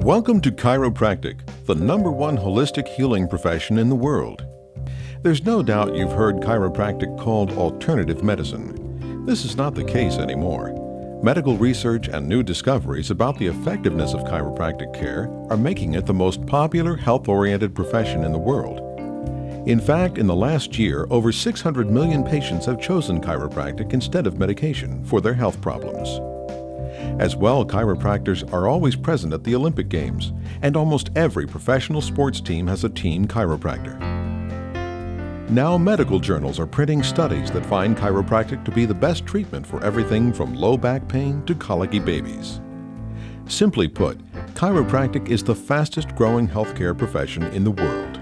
Welcome to Chiropractic, the #1 holistic healing profession in the world. There's no doubt you've heard chiropractic called alternative medicine. This is not the case anymore. Medical research and new discoveries about the effectiveness of chiropractic care are making it the most popular health-oriented profession in the world. In fact, in the last year, over 600 million patients have chosen chiropractic instead of medication for their health problems. As well, chiropractors are always present at the Olympic Games, and almost every professional sports team has a team chiropractor. Now, medical journals are printing studies that find chiropractic to be the best treatment for everything from low back pain to colicky babies. Simply put, chiropractic is the fastest growing healthcare profession in the world.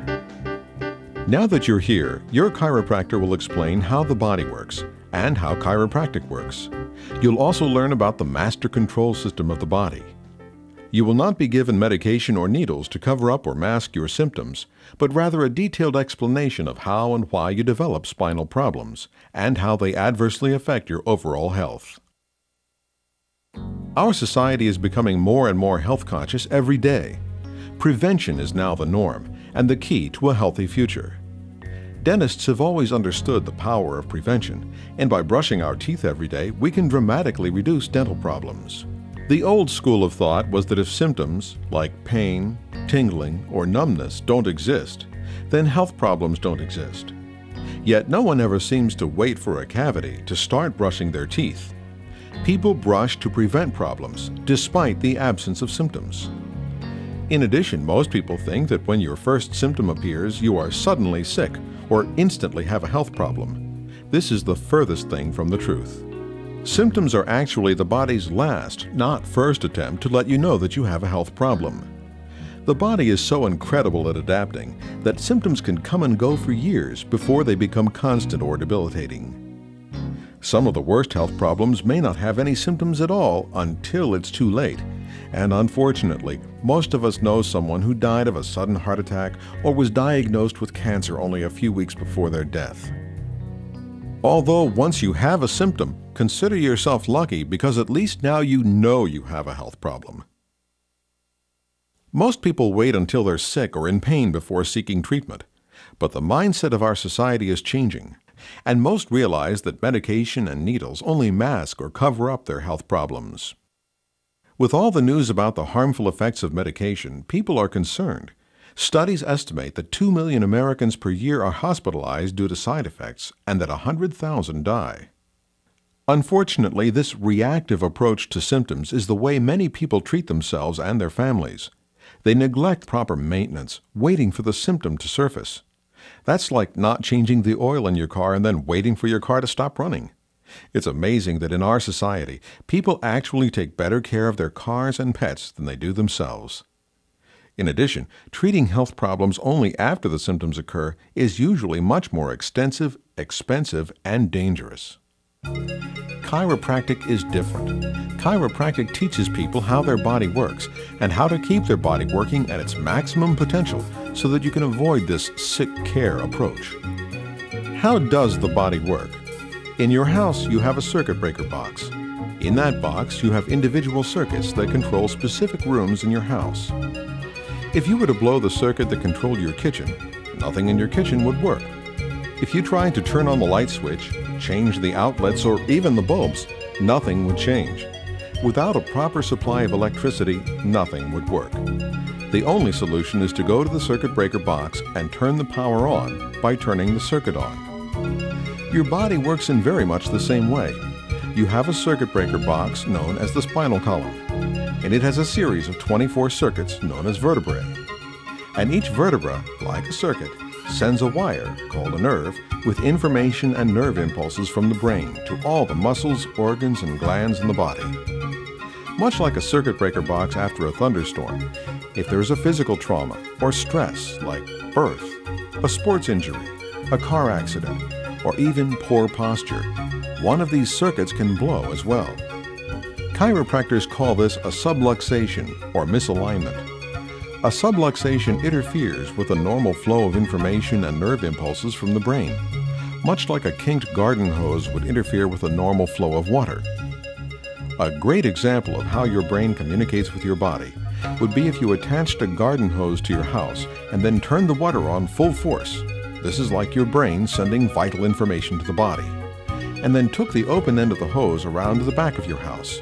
Now that you're here, your chiropractor will explain how the body works and how chiropractic works. You'll also learn about the master control system of the body. You will not be given medication or needles to cover up or mask your symptoms, but rather a detailed explanation of how and why you develop spinal problems and how they adversely affect your overall health. Our society is becoming more and more health conscious every day. Prevention is now the norm and the key to a healthy future. Dentists have always understood the power of prevention, and by brushing our teeth every day, we can dramatically reduce dental problems. The old school of thought was that if symptoms like pain, tingling, or numbness don't exist, then health problems don't exist. Yet no one ever seems to wait for a cavity to start brushing their teeth. People brush to prevent problems, despite the absence of symptoms. In addition, most people think that when your first symptom appears, you are suddenly sick or instantly have a health problem. This is the furthest thing from the truth. Symptoms are actually the body's last, not first attempt to let you know that you have a health problem. The body is so incredible at adapting that symptoms can come and go for years before they become constant or debilitating. Some of the worst health problems may not have any symptoms at all until it's too late. And unfortunately, most of us know someone who died of a sudden heart attack or was diagnosed with cancer only a few weeks before their death. Although once you have a symptom, consider yourself lucky because at least now you know you have a health problem. Most people wait until they're sick or in pain before seeking treatment, but the mindset of our society is changing, and most realize that medication and needles only mask or cover up their health problems. With all the news about the harmful effects of medication, people are concerned. Studies estimate that 2 million Americans per year are hospitalized due to side effects and that 100,000 die. Unfortunately, this reactive approach to symptoms is the way many people treat themselves and their families. They neglect proper maintenance, waiting for the symptom to surface. That's like not changing the oil in your car and then waiting for your car to stop running. It's amazing that in our society, people actually take better care of their cars and pets than they do themselves. In addition, treating health problems only after the symptoms occur is usually much more extensive, expensive, and dangerous. Chiropractic is different. Chiropractic teaches people how their body works and how to keep their body working at its maximum potential so that you can avoid this sick care approach. How does the body work? In your house, you have a circuit breaker box. In that box, you have individual circuits that control specific rooms in your house. If you were to blow the circuit that controlled your kitchen, nothing in your kitchen would work. If you tried to turn on the light switch, change the outlets, or even the bulbs, nothing would change. Without a proper supply of electricity, nothing would work. The only solution is to go to the circuit breaker box and turn the power on by turning the circuit on. Your body works in very much the same way. You have a circuit breaker box known as the spinal column, and it has a series of 24 circuits known as vertebrae. And each vertebra, like a circuit, sends a wire, called a nerve, with information and nerve impulses from the brain to all the muscles, organs, and glands in the body. Much like a circuit breaker box after a thunderstorm, if there is a physical trauma or stress like birth, a sports injury, a car accident, or even poor posture, one of these circuits can blow as well. Chiropractors call this a subluxation or misalignment. A subluxation interferes with the normal flow of information and nerve impulses from the brain, much like a kinked garden hose would interfere with the normal flow of water. A great example of how your brain communicates with your body would be if you attached a garden hose to your house and then turned the water on full force. This is like your brain sending vital information to the body. And then took the open end of the hose around to the back of your house.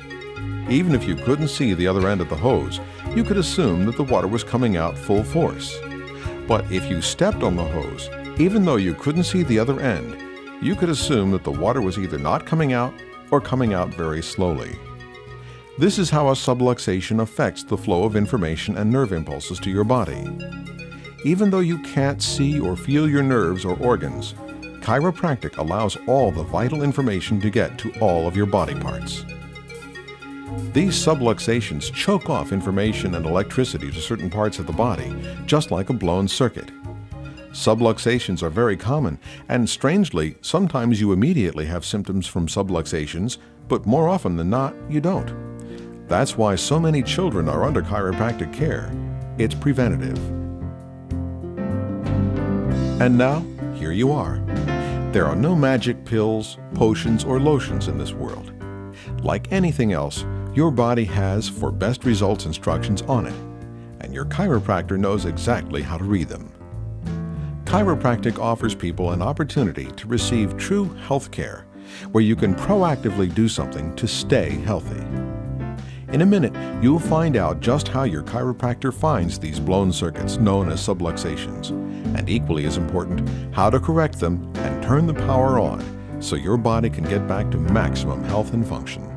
Even if you couldn't see the other end of the hose, you could assume that the water was coming out full force. But if you stepped on the hose, even though you couldn't see the other end, you could assume that the water was either not coming out or coming out very slowly. This is how a subluxation affects the flow of information and nerve impulses to your body. Even though you can't see or feel your nerves or organs, chiropractic allows all the vital information to get to all of your body parts. These subluxations choke off information and electricity to certain parts of the body, just like a blown circuit. Subluxations are very common, and strangely, sometimes you immediately have symptoms from subluxations, but more often than not, you don't. That's why so many children are under chiropractic care. It's preventative. And now, here you are. There are no magic pills, potions, or lotions in this world. Like anything else, your body has for best results instructions on it, and your chiropractor knows exactly how to read them. Chiropractic offers people an opportunity to receive true health care, where you can proactively do something to stay healthy. In a minute, you'll find out just how your chiropractor finds these blown circuits known as subluxations, and equally as important, how to correct them and turn the power on so your body can get back to maximum health and function.